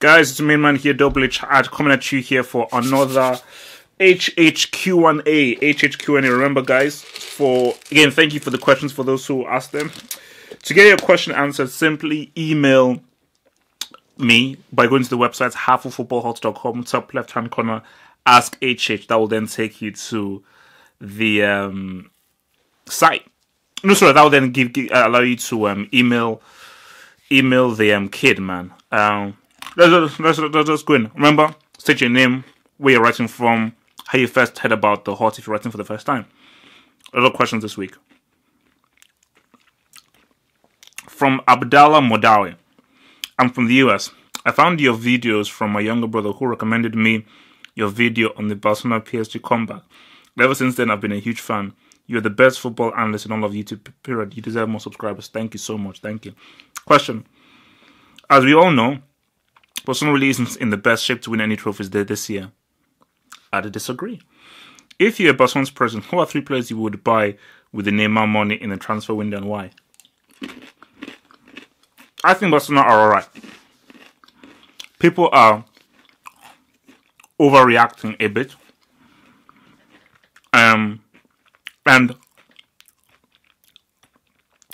Guys, it's main man here, Double H, coming at you here for another HHQ1A. HHQ1A. Remember, guys, again, thank you for the questions for those who asked them. To get your question answered, simply email me by going to the website halfoffootballhot.com, top left hand corner, ask HH. That will then take you to the site. No, sorry, that will then allow you to email the kid, man. Let's go in. Remember, state your name, where you're writing from, how you first heard about the hot if you're writing for the first time. A lot of questions this week. From Abdallah Modawi. I'm from the US. I found your videos from my younger brother who recommended me your video on the Barcelona PSG comeback. Ever since then, I've been a huge fan. You're the best football analyst in all of YouTube, period. You deserve more subscribers. Thank you so much. Thank you. Question. As we all know, Barcelona really isn't in the best shape to win any trophies there this year. I'd disagree. If you're Barcelona's president, who are 3 players you would buy with the Neymar money in the transfer window and why? I think Barcelona are alright. People are overreacting a bit. And I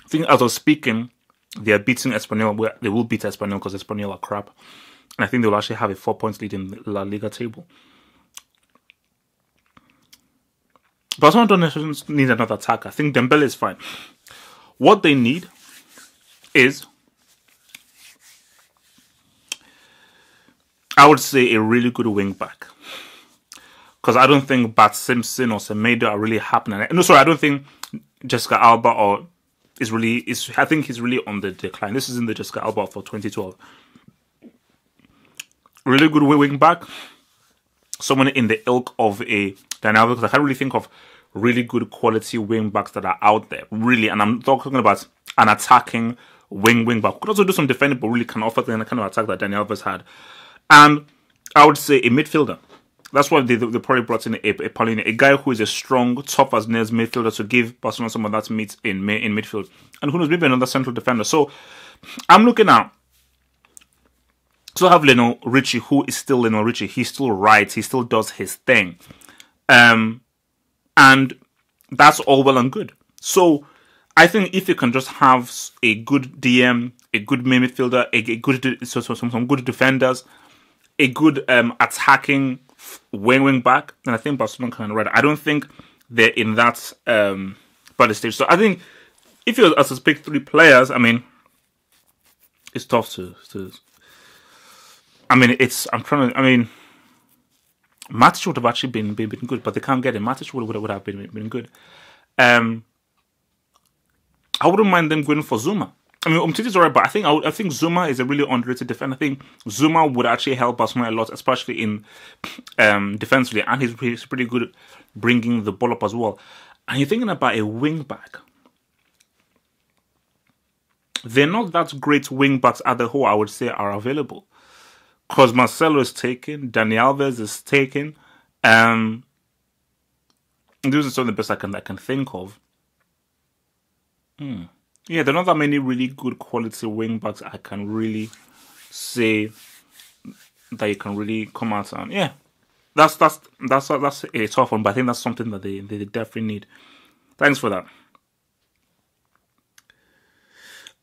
think as I was speaking, they are beating Espanyol. They will beat Espanyol because Espanyol are crap. And I think they will actually have a 4 points lead in the La Liga table. Barcelona don't necessarily need another attacker. I think Dembele is fine. What they need is, I would say, a really good wing back. Because I don't think Bart Simpson or Semedo are really happening. No, sorry, I don't think Jessica Alba I think he's really on the decline. This isn't the Jessica Alba for 2012. Really good wing back. Someone in the ilk of a Daniel, because I can't really think of really good quality wing backs that are out there. Really, and I'm talking about an attacking wing back. Could also do some defending, but really can offer the kind of attack that Daniel Alves had. And I would say a midfielder. That's why they probably brought in a guy who is a strong, tough as nails midfielder to give Barcelona some of that meat in midfield. And who knows, maybe another central defender. So I'm looking at, still have Lionel Richie, who is still Lionel Richie. He still writes, he still does his thing. And that's all well and good. So I think if you can just have a good DM, a good midfielder, some good defenders, a good attacking wing back, then I think Barcelona can ride. I don't think they're in that body stage. So I think if you were to pick 3 players, I mean, it's tough to I mean, Matic would have actually been good, but they can't get him. Matic would have been good. I wouldn't mind them going for Zuma. I mean, Umtiti's alright, but I think Zuma is a really underrated defender. I think Zuma would actually help Barcelona a lot, especially in defensively, and he's pretty good at bringing the ball up as well. And you're thinking about a wing back. They're not that great wing backs at the whole, I would say, are available. Because Marcelo is taken, Dani Alves is taken, and those are some of the best I can think of. Yeah, there are not that many really good quality wing backs I can really say that you can really come out and that's a tough one, but I think that's something that they definitely need. Thanks for that.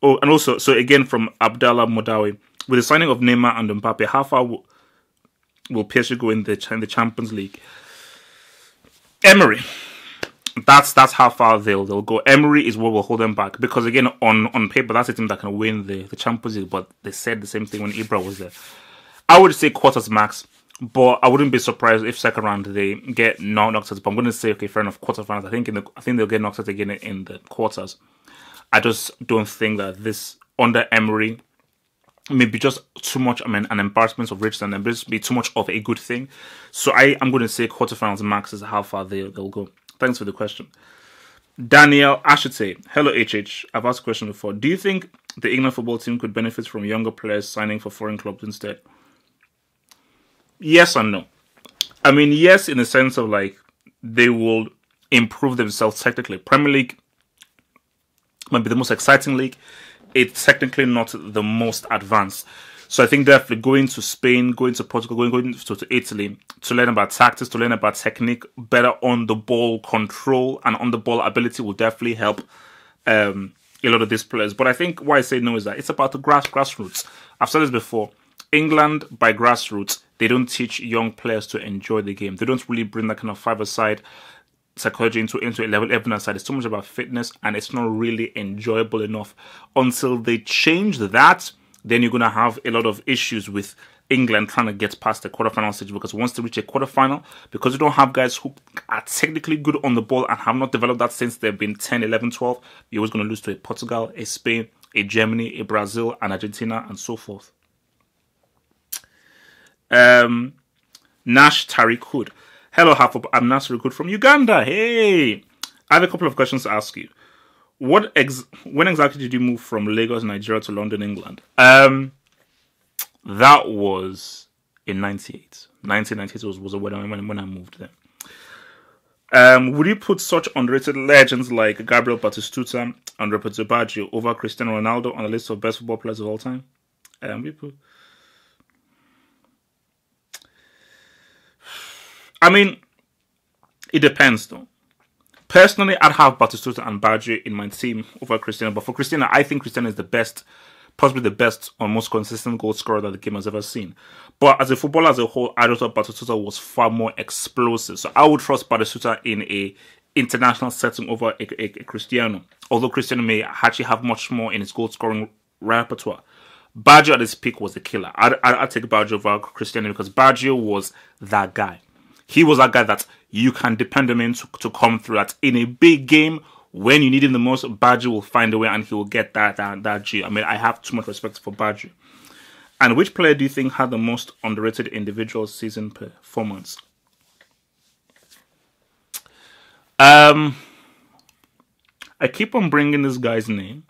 Oh, and also, so again from Abdallah Modawi, with the signing of Neymar and Mbappe, how far will PSG go in the Champions League? Emery. That's how far they'll go. Emery is what will hold them back. Because again, on paper, that's a team that can win the Champions League, but they said the same thing when Ibra was there. I would say quarters max, but I wouldn't be surprised if second round they get knocked out. But I'm going to say, okay, fair enough, quarterfinals. I think they'll get knocked out again in the quarters. I just don't think that this, under Emery, maybe just too much, an embarrassment of riches, and then just be too much of a good thing. So I'm going to say quarterfinals max is how far they'll go. Thanks for the question. Daniel Ashite. Hello, HH. I've asked a question before. Do you think the England football team could benefit from younger players signing for foreign clubs instead? Yes and no. I mean, yes, in the sense of they will improve themselves technically. Premier League might be the most exciting league. It's technically not the most advanced. So I think definitely going to Spain, going to Portugal, going to Italy to learn about tactics, to learn about technique, better on the ball control and on the ball ability will definitely help a lot of these players. But I think why I say no is that it's about the grassroots. I've said this before. England, by grassroots, they don't teach young players to enjoy the game. They don't really bring that kind of five-a-side psychology into a level 11 side. It's too much about fitness and it's not really enjoyable enough. Until they change that, then you're going to have a lot of issues with England trying to get past the quarterfinal stage, because once they reach a quarterfinal, because you don't have guys who are technically good on the ball and have not developed that since they've been 10, 11, 12, you're always going to lose to a Portugal, a Spain, a Germany, a Brazil, and Argentina, and so forth. Nash Tariq. Hello, Hafop. I'm Nash Tariq from Uganda. Hey! I have a couple of questions to ask you. When exactly did you move from Lagos, Nigeria to London, England? That was in 98. 1998 was when I moved there. Would you put such underrated legends like Gabriel Batistuta and Roberto Baggio over Cristiano Ronaldo on the list of best football players of all time? I mean, it depends though. Personally, I'd have Batistuta and Baggio in my team over Cristiano. But for Cristiano, I think Cristiano is the best, possibly the best or most consistent goal scorer that the game has ever seen. But as a footballer as a whole, I just thought Batistuta was far more explosive. So I would trust Batistuta in a international setting over a Cristiano. Although Cristiano may actually have much more in his goal scoring repertoire. Baggio at his peak was a killer. I'd take Baggio over Cristiano because Baggio was that guy. He was that guy that you can depend on him to come through. That in a big game, when you need him the most, Baggio will find a way and he will get that G. I mean, I have too much respect for Baggio. And which player do you think had the most underrated individual season performance? I keep on bringing this guy's name.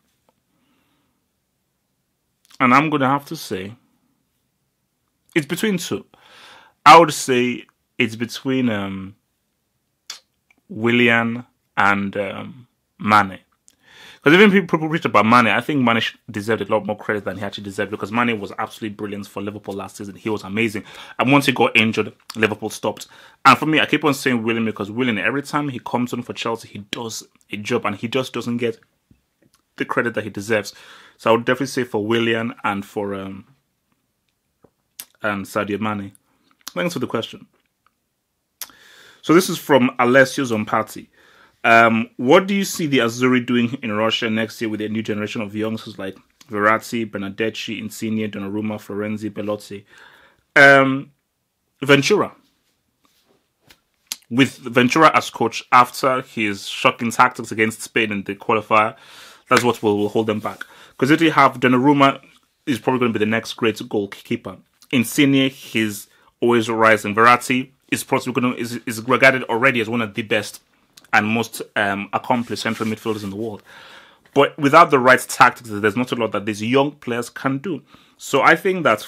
And I'm going to have to say, it's between two. I would say it's between Willian and Mane. Because even people preach about Mane, I think Mane deserved a lot more credit than he actually deserved, because Mane was absolutely brilliant for Liverpool last season. He was amazing. And once he got injured, Liverpool stopped. And for me, I keep on saying Willian because Willian, every time he comes on for Chelsea, he does a job and he just doesn't get the credit that he deserves. So I would definitely say for Willian and for and Sadio Mane. Thanks for the question. So this is from Alessio Zompati. What do you see the Azzurri doing in Russia next year with a new generation of youngsters like Verratti, Bernardeschi, Insigne, Donnarumma, Florenzi, Belotti? Ventura. With Ventura as coach after his shocking tactics against Spain in the qualifier, that's what will hold them back. Because if you have Donnarumma, is probably going to be the next great goalkeeper. Insigne, he's always rising. Verratti is probably is regarded already as one of the best and most accomplished central midfielders in the world. But without the right tactics, there's not a lot that these young players can do. So I think that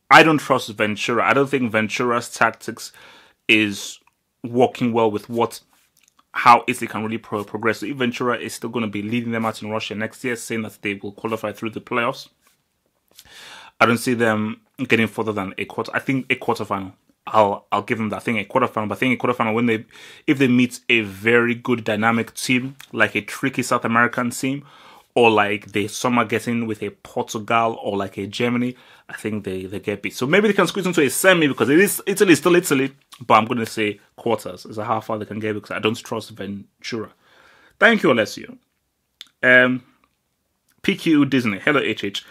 I don't trust Ventura. I don't think Ventura's tactics is working well with how Italy can really progress. So if Ventura is still going to be leading them out in Russia next year, saying that they will qualify through the playoffs, I don't see them getting further than a quarter. I think a quarterfinal. I'll give them that. I think a quarterfinal. But I think a quarterfinal, if they meet a very good dynamic team, like a tricky South American team, or like they somehow get in with a Portugal or like a Germany, I think they get beat. So maybe they can squeeze into a semi because it is Italy, still Italy. But I'm going to say quarters is how far they can get because I don't trust Ventura. Thank you, Alessio. PQ Disney. Hello, HH.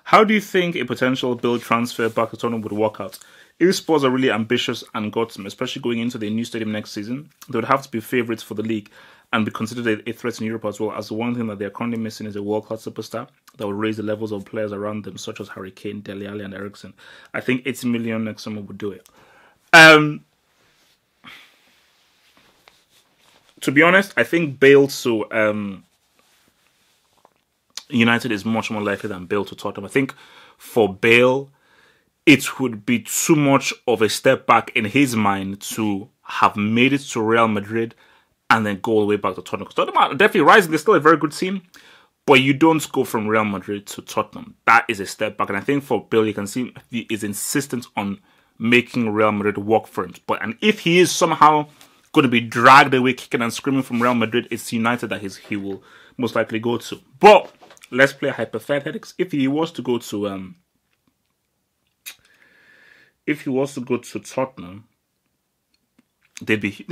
How do you think a potential Bale transfer back to Tottenham would work out? If Spurs are really ambitious and got some, especially going into the new stadium next season, they would have to be favourites for the league and be considered a threat in Europe as well, as the one thing that they're currently missing is a world-class superstar that would raise the levels of players around them, such as Harry Kane, Dele Alli, and Eriksen. I think 80 million next summer would do it. To be honest, I think Bale to United is much more likely than Bale to Tottenham. I think for Bale, it would be too much of a step back in his mind to have made it to Real Madrid and then go all the way back to Tottenham. Because Tottenham are definitely rising. They're still a very good team. But you don't go from Real Madrid to Tottenham. That is a step back. And I think for Bale, you can see he is insistent on making Real Madrid work for him. And if he is somehow going to be dragged away kicking and screaming from Real Madrid, it's United that he will most likely go to. But let's play hypothetics. If he was to go to Tottenham, they'd be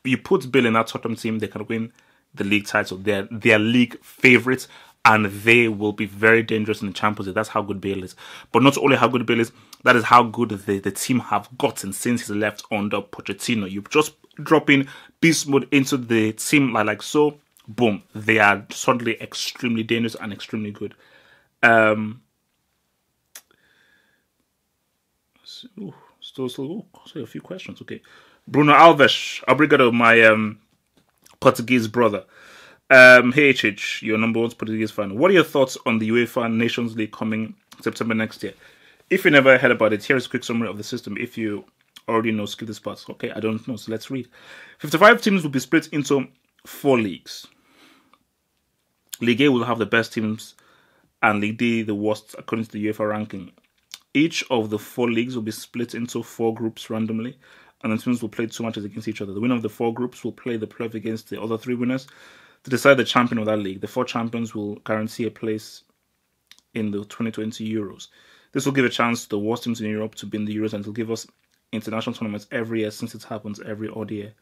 you put Bale in that Tottenham team, they can win the league title. They're league favourites, and they will be very dangerous in the Champions League. That's how good Bale is. But not only how good Bale is, that is how good the team have gotten since he's left under Pochettino. You just drop in beast mode into the team like so, boom, they are suddenly extremely dangerous and extremely good. Still a few questions. Okay, Bruno Alves, obrigado, my Portuguese brother. Hey HH, your number one Portuguese fan. What are your thoughts on the UEFA Nations League coming September next year? If you never heard about it, here is a quick summary of the system. If you already know, skip this part. Okay, I don't know, so let's read. 55 teams will be split into 4 leagues. League A will have the best teams and League D the worst according to the UEFA ranking. Each of the 4 leagues will be split into 4 groups randomly, and the teams will play 2 matches against each other. The winner of the 4 groups will play the playoff against the other 3 winners to decide the champion of that league. The 4 champions will guarantee a place in the 2020 Euros. This will give a chance to the worst teams in Europe to be in the Euros, and it will give us international tournaments every year since it happens every odd year.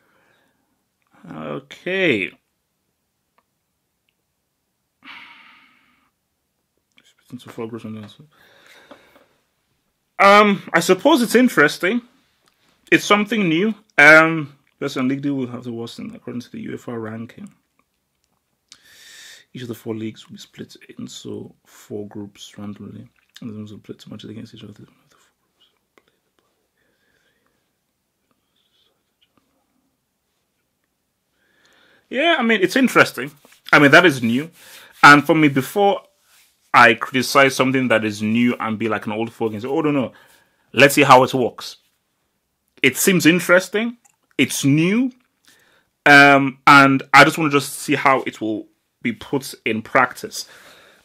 Okay. Into 4 groups and I suppose it's interesting. It's something new. Best League D will have the worst in according to the UEFA ranking. Each of the 4 leagues will be split into 4 groups randomly, and the teams will play 2 matches against each other. Yeah, I mean, it's interesting. I mean, that is new. And for me, before I criticize something that is new and be like an old folk and say, oh, no, let's see how it works. It seems interesting. It's new. And I just want to just see how it will be put in practice.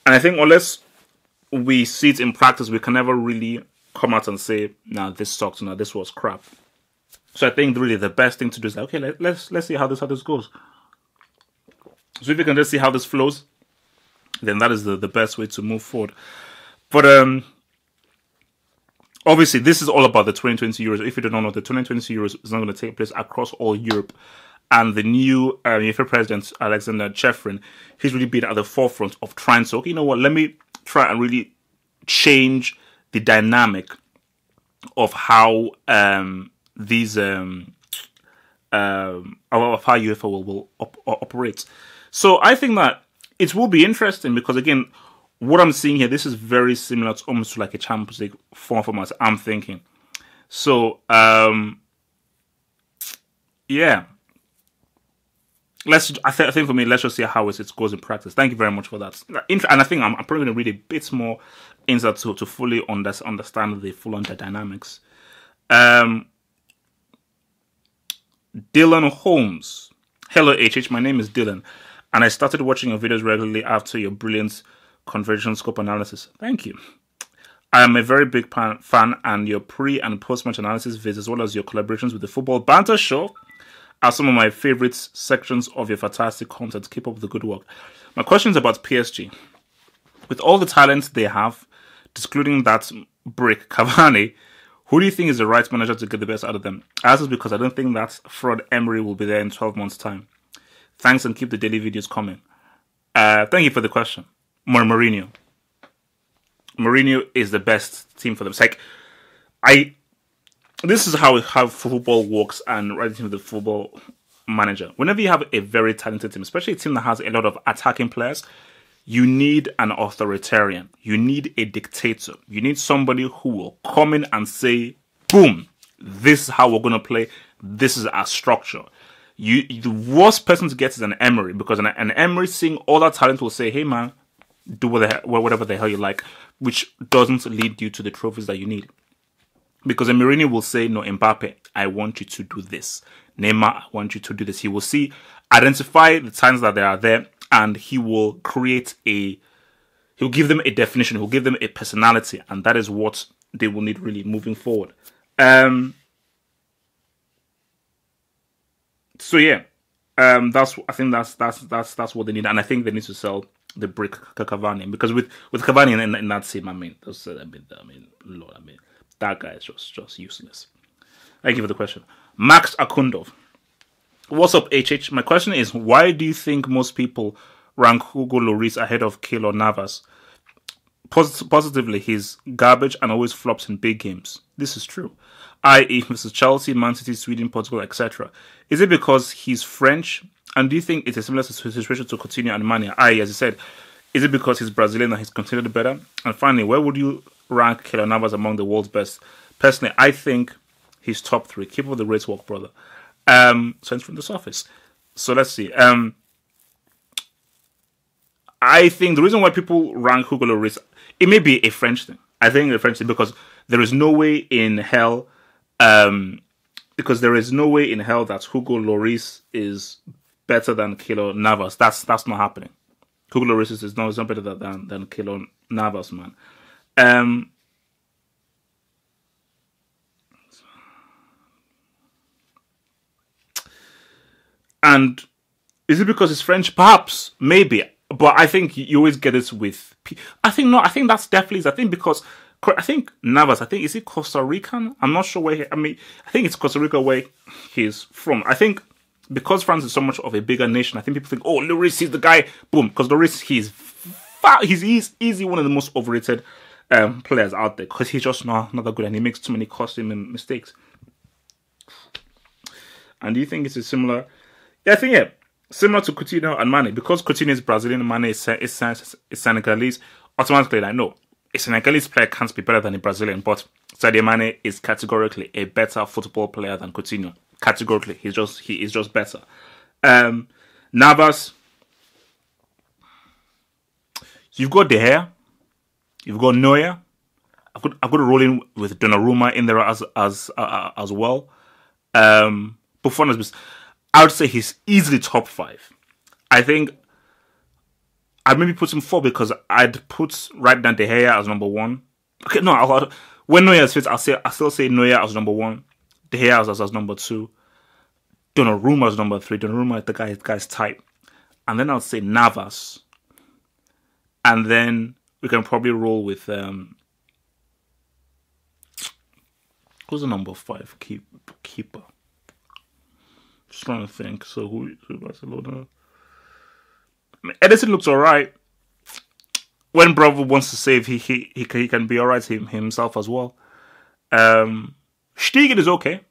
And I think unless we see it in practice, we can never really come out and say, nah, this sucks, nah, this was crap. So I think really the best thing to do is, like, okay, let's see how this goes. So if you can just see how this flows, then that is the best way to move forward. But obviously, this is all about the 2020 Euros. If you don't know, the 2020 Euros is not going to take place across all Europe. And the new UEFA president, Alexander Chefrin, he's really been at the forefront of trying to, okay, you know what, let me try and really change the dynamic of how these of how UEFA will operate. So I think that it will be interesting because, again, what I'm seeing here, this is very similar to almost like a Champions League format, I'm thinking. So, yeah. I think for me, let's just see how it goes in practice. Thank you very much for that. And I think I'm probably going to read a bit more into to fully understand the full dynamics. Dylan Holmes. Hello, HH. My name is Dylan, and I started watching your videos regularly after your brilliant conversion scope analysis. Thank you. I am a very big fan, and your pre- and post-match analysis vids, as well as your collaborations with the Football Banter Show, are some of my favorite sections of your fantastic content. Keep up the good work. My question is about PSG. With all the talent they have, excluding that brick, Cavani, who do you think is the right manager to get the best out of them? I ask this because I don't think that fraud Emery will be there in 12 months' time. Thanks, and keep the daily videos coming. Thank you for the question. Mourinho. Mourinho is the best team for them. It's like, this is how football works, and right into the football manager. Whenever you have a very talented team, especially a team that has a lot of attacking players, you need an authoritarian. You need a dictator. You need somebody who will come in and say, boom, this is how we're going to play. This is our structure. The worst person to get is an Emery, because an Emery seeing all that talent will say, hey man, do whatever the hell you like, which doesn't lead you to the trophies that you need. Because Mourinho will say, no, Mbappe, I want you to do this. Neymar, I want you to do this. He will identify the times that they are there, and he will he'll give them a definition, he'll give them a personality, and that is what they will need really moving forward. So yeah, I think that's what they need, and I think they need to sell the brick Cavani, because with Cavani in that team, Lord, that guy is just useless. Thank you for the question, Max Akundov. What's up, HH? My question is, why do you think most people rank Hugo Lloris ahead of Keylor Navas? Positively, he's garbage and always flops in big games. This is true. I.e., Mr. Chelsea, Man City, Sweden, Portugal, etc. Is it because he's French? And do you think it's a similar situation to Coutinho and Mane? I.e., as you said, is it because he's Brazilian and he's considered better? And finally, where would you rank Keylor Navas among the world's best? Personally, I think he's top 3. Keep up the great work, brother. Sent from the surface. So let's see. I think the reason why people rank Hugo Lloris, it may be a French thing. I think a French thing because there is no way in hell, that Hugo Lloris is better than Keylor Navas. That's not happening. Hugo Lloris is not better than Keylor Navas, man. And is it because it's French? Perhaps, maybe. But I think you always get it with... I think that's definitely... I think Navas, is he Costa Rican? I'm not sure where I think it's Costa Rica where he's from. I think because France is so much of a bigger nation, I think people think, oh, Lloris is the guy. Boom. Because Lloris, he's easily one of the most overrated players out there. Because he's just not that good and he makes too many costly mistakes. And do you think it's a similar... Yeah, I think, yeah. Similar to Coutinho and Mane, because Coutinho is Brazilian and Mane is Senegalese, automatically, I know, a Senegalese player can't be better than a Brazilian, but Sadio Mane is categorically a better football player than Coutinho. Categorically, he is just better. Navas, you've got De Gea, you've got Neuer. I've got to roll in with Donnarumma in there as well. Buffon has I would say he's easily top 5. I think I'd maybe put him 4 because I'd put right down De Gea as number 1. Okay, no, when Neuer is fit, I'll still say Neuer as number 1, De Gea as number 2, Donnarumma as number 3. Donnarumma, the guy's type, and then I'll say Navas, and then we can probably roll with who's the number 5 keeper. Just trying to think. So who Barcelona? Edison looks alright. When Bravo wants to save, he can be alright himself as well. Stegen is okay.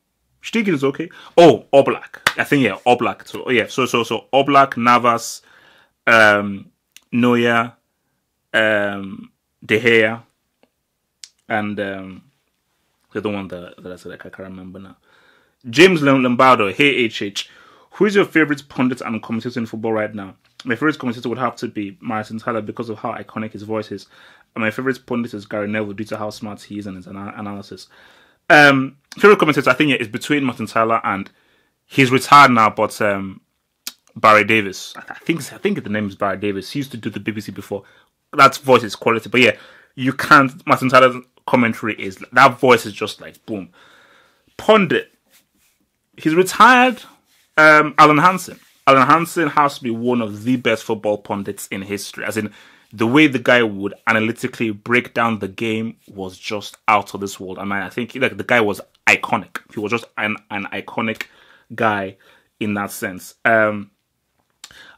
Oh, Oblak. I think Oblak. So yeah. So Oblak, Navas, Neuer, De Gea, and the other one that I said I can't remember now. James Lombardo, hey HH, who is your favorite pundit and commentator in football right now? My favorite commentator would have to be Martin Tyler because of how iconic his voice is. And my favorite pundit is Gary Neville due to how smart he is in his analysis. Favorite commentator, I think, is between Martin Tyler and he's retired now, but Barry Davis. I think the name is Barry Davis. He used to do the BBC before. That voice is quality, but yeah, you can't. Martin Tyler's commentary that voice is just like boom. Pundit. He's retired. Alan Hansen. Alan Hansen has to be one of the best football pundits in history. As in, the way the guy would analytically break down the game was just out of this world. I think the guy was iconic. He was just an iconic guy in that sense. To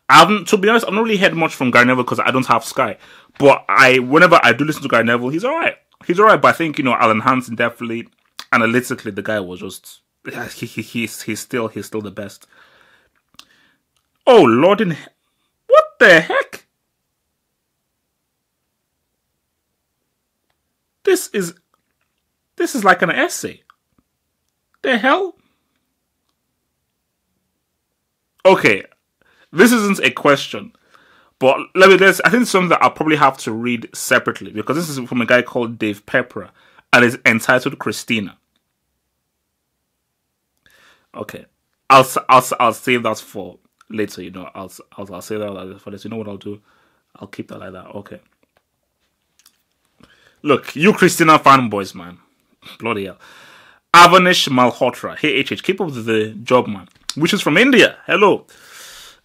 be honest, I've not really heard much from Gary Neville because I don't have Sky. But whenever I do listen to Gary Neville, he's alright. But I think Alan Hansen definitely analytically the guy was just. He's still the best. Oh Lord, what the heck? This is like an essay. The hell? Okay, this isn't a question, but I think it's something that I'll probably have to read separately because this is from a guy called Dave Pepper and it's entitled Christina. Okay. I'll save that for later. You know, I'll save that for this. You know what I'll do? I'll keep that like that. Okay. Look, you Christina fanboys, man. Bloody hell. Avanish Malhotra. Hey, HH, keep up with the job, man. Which is from India. Hello.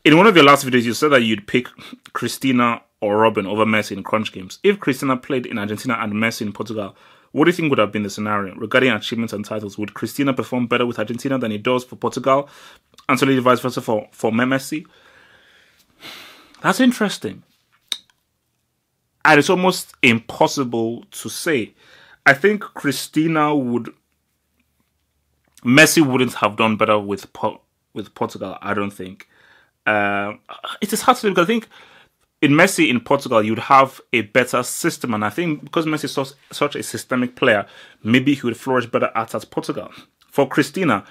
In one of your last videos, you said that you'd pick Christina or Robin over Messi in crunch games. If Christina played in Argentina and Messi in Portugal, what do you think would have been the scenario? Regarding achievements and titles, would Christina perform better with Argentina than he does for Portugal? And so vice versa for Messi? That's interesting. And it's almost impossible to say. I think Messi wouldn't have done better with Portugal, I don't think. It is hard to do because I think in Messi in Portugal, you'd have a better system. And I think because Messi is such a systemic player, maybe he would flourish better at Portugal. For Christina,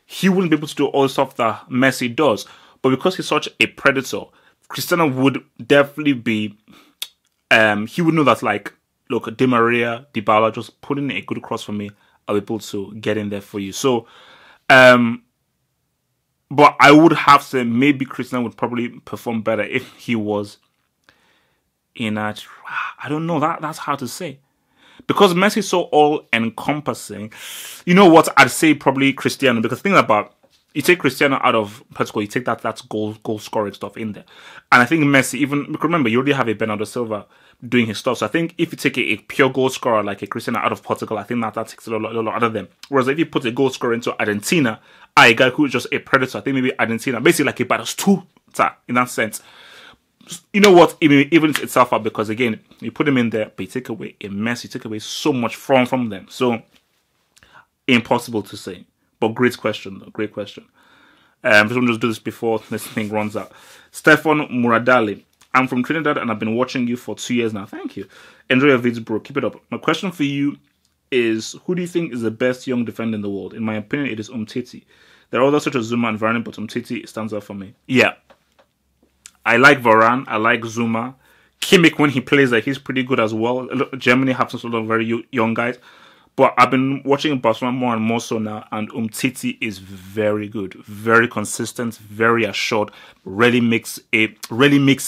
he wouldn't be able to do all the stuff that Messi does. But because he's such a predator, Christina would definitely be... he would know that, like, look, Di Maria, Dybala, just put in a good cross for me. I'll be able to get in there for you. So, but I would have to say maybe Christina would probably perform better if he was in a... I don't know. That's hard to say. Because Messi is so all-encompassing. You know what? I'd say probably Cristiano. Because think about... You take Cristiano out of Portugal, you take that's goal scoring stuff in there. And I think Messi, even... Remember, you already have a Bernardo Silva doing his stuff. So I think if you take a pure goal scorer like a Cristiano out of Portugal, I think that takes a lot out of them. Whereas if you put a goal scorer into Argentina, a guy who is just a predator, I think maybe Argentina, basically like a Batistuta in that sense. You know what? It evens itself out because, again, you put him in there, but you take away a Messi, you take away so much from them. So, impossible to say. But great question, though. Great question. Just want to just do this before this thing runs out. Stefan Muradali. I'm from Trinidad and I've been watching you for 2 years now. Thank you. Enjoy your vids, bro. Keep it up. My question for you is, who do you think is the best young defender in the world? In my opinion, it is Umtiti. There are others such as Zuma and Varane, but Umtiti stands out for me. Yeah. I like Varane. I like Zuma. Kimmich, when he plays, like, he's pretty good as well. Germany have some sort of very young guys. But I've been watching Barcelona more and more so now, and Umtiti is very good, very consistent, very assured, really makes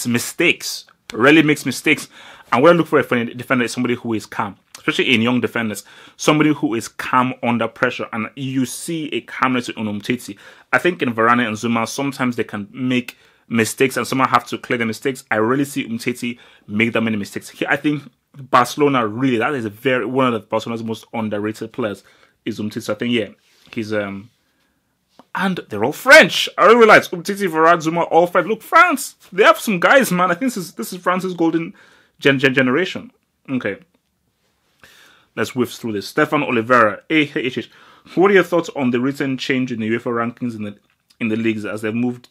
mistakes. And when I look for a defender, is somebody who is calm, especially in young defenders, somebody who is calm under pressure. And you see a calmness in Umtiti. I think in Varane and Zuma, sometimes they can make mistakes and someone have to clear the mistakes. I really see Umtiti make that many mistakes. I think Barcelona, really, that is one of Barcelona's most underrated players is Umtiti. I think, yeah, he's and they're all French. I didn't realize Umtiti, Varane, Zuma, all French. Look, France, they have some guys, man. I think this is France's golden generation. Okay, let's whiff through this. Stefan Oliveira, AHH. What are your thoughts on the recent change in the UEFA rankings in the leagues as they moved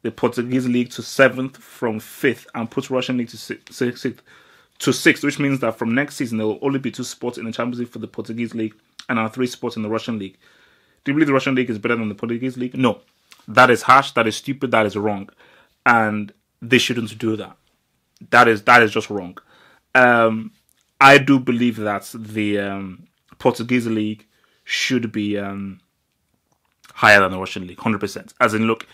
the Portuguese league to 7th from 5th and put Russian league to 6th, which means that from next season there will only be 2 spots in the Champions League for the Portuguese league and 3 spots in the Russian league. Do you believe the Russian league is better than the Portuguese league? No. That is harsh, that is stupid, that is wrong. And they shouldn't do that. That is just wrong. I do believe that the Portuguese league should be higher than the Russian league, 100%. As in, look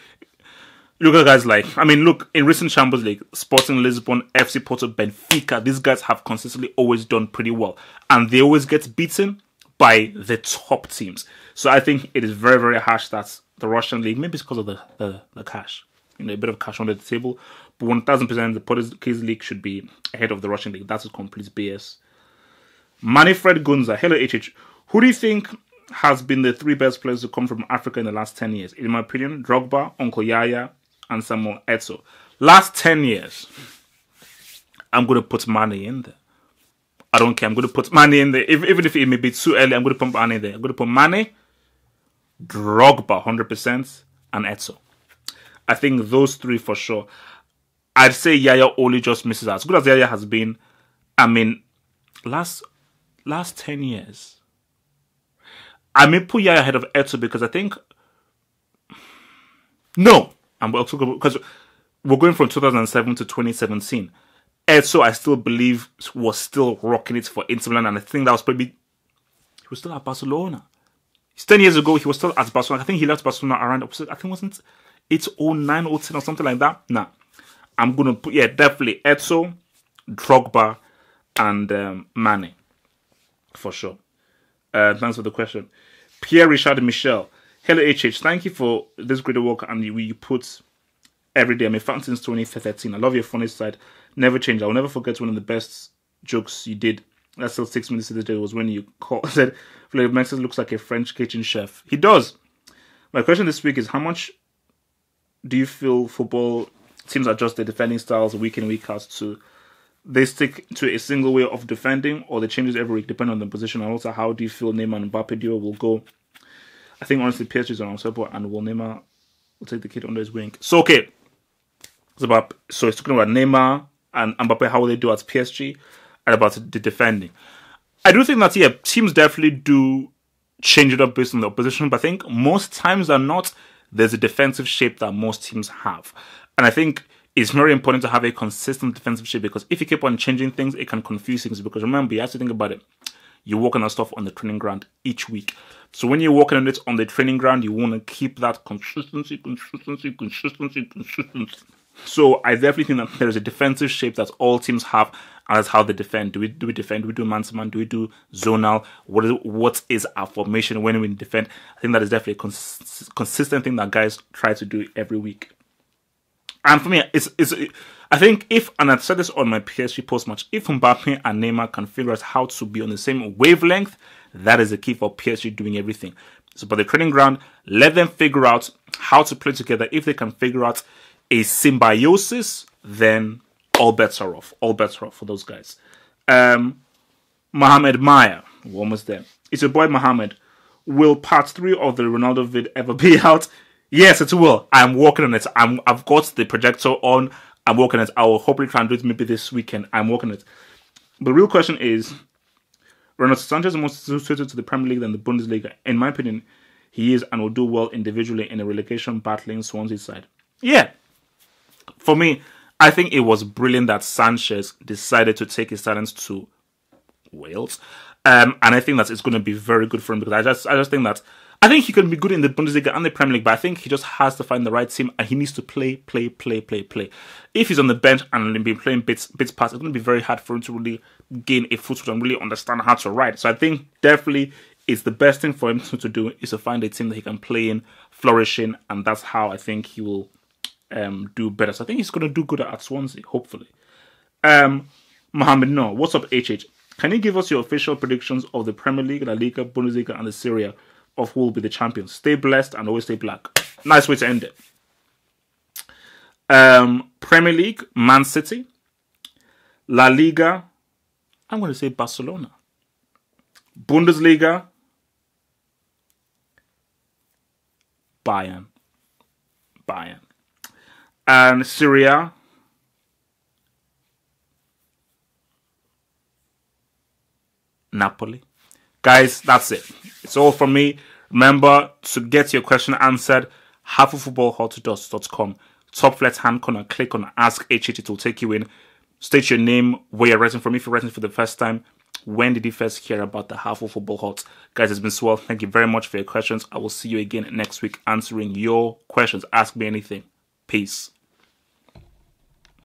at guys like, in recent Champions League, Sporting Lisbon, FC Porto, Benfica, these guys have consistently always done pretty well. And they always get beaten by the top teams. So I think it is very, very harsh that the Russian league, maybe it's because of the cash, a bit of cash under the table, but 1000% the Portuguese league should be ahead of the Russian league. That's a complete BS. Manifred Gunza, hello HH. Who do you think has been the 3 best players to come from Africa in the last 10 years? In my opinion, Drogba, Uncle Yaya, and Samuel Eto'o. Last 10 years, I'm going to put Mane in there. I don't care. I'm going to put Mane in there. Even if it may be too early, I'm going to put Mane in there. I'm going to put Mane, Drogba 100%, and Eto'o. I think those 3 for sure. I'd say Yaya only just misses out. As good as Yaya has been, last 10 years, I may put Yaya ahead of Eto'o because I think... No! And we're also because we're going from 2007 to 2017. Eto'o, I still believe, was still rocking it for Inter Milan, and I think that was probably he was still at Barcelona. 10 years ago, he was still at Barcelona. I think he left Barcelona around, I think it wasn't 809 or 10 or something like that. Nah. I'm going to put, yeah, definitely Etso, Drogba, and Mane. For sure. Thanks for the question. Pierre Richard Michel. Hello, HH. Thank you for this great work and you put every day. I'm a fan since 2013. I love your funny side. Never change. I will never forget one of the best jokes you did. That's still 6 minutes to the day was when you said Flavio Mendes looks like a French kitchen chef. He does. My question this week is, how much do you feel football teams adjust their defending styles week in, week out to they stick to a single way of defending or they changes every week depending on the position? And also, how do you feel Neymar and Mbappe duo will go? I think honestly PSG is on support and will Neymar will take the kid under his wing. So okay. So it's talking about Neymar and Mbappe, how will they do at PSG and about the defending. I do think that, yeah, teams definitely do change it up based on the opposition, but I think most times than not, there's a defensive shape that most teams have. And I think it's very important to have a consistent defensive shape because if you keep on changing things, it can confuse things. Because remember, you have to think about it. You're working on stuff on the training ground each week. So when you're working on it on the training ground, you want to keep that consistency. So I definitely think that there is a defensive shape that all teams have, and that's how they defend. Do we defend? Do we do man-to-man? Do we do zonal? What is our formation when we defend? I think that is definitely a consistent thing that guys try to do every week. And for me, I think if, and I've said this on my PSG post-match, if Mbappe and Neymar can figure out how to be on the same wavelength, that is the key for PSG doing everything. So by the training ground, let them figure out how to play together. If they can figure out a symbiosis, then all bets are off. All bets are off for those guys. Mohamed Maya, we're almost there. It's your boy Mohamed. Will part 3 of the Ronaldo vid ever be out? Yes, it will. I'm working on it. I've got the projector on. I'm working on it. I will hopefully try and do it maybe this weekend. I'm working on it. The real question is, Renato Sanchez is more suited to the Premier League than the Bundesliga. In my opinion, he is and will do well individually in a relegation battling Swansea side. Yeah. For me, I think it was brilliant that Sanchez decided to take his talents to Wales. And I think that it's going to be very good for him because I just think that I think he can be good in the Bundesliga and the Premier League, but I think he just has to find the right team and he needs to play. If he's on the bench and be playing bits past, it's going to be very hard for him to really gain a foothold and really understand how to ride. So I think definitely it's the best thing for him to do is to find a team that he can play in, flourish in, and that's how I think he will do better. So I think he's going to do good at Swansea, hopefully. Mohammed No, what's up, HH? Can you give us your official predictions of the Premier League, La Liga, Bundesliga, and the Serie A of who will be the champions? Stay blessed and always stay black. Nice way to end it. Premier League, Man City. La Liga, I'm going to say Barcelona. Bundesliga, Bayern. And Serie A, Napoli. Guys, that's it. It's all from me. Remember to get your question answered, halfoffootballhot.com. Top left hand corner, click on Ask HH. It will take you in. State your name, where you're writing from. If you're writing for the first time, when did you first hear about the Half of Football Hot? Guys, it's been swell. Thank you very much for your questions. I will see you again next week answering your questions. Ask me anything. Peace.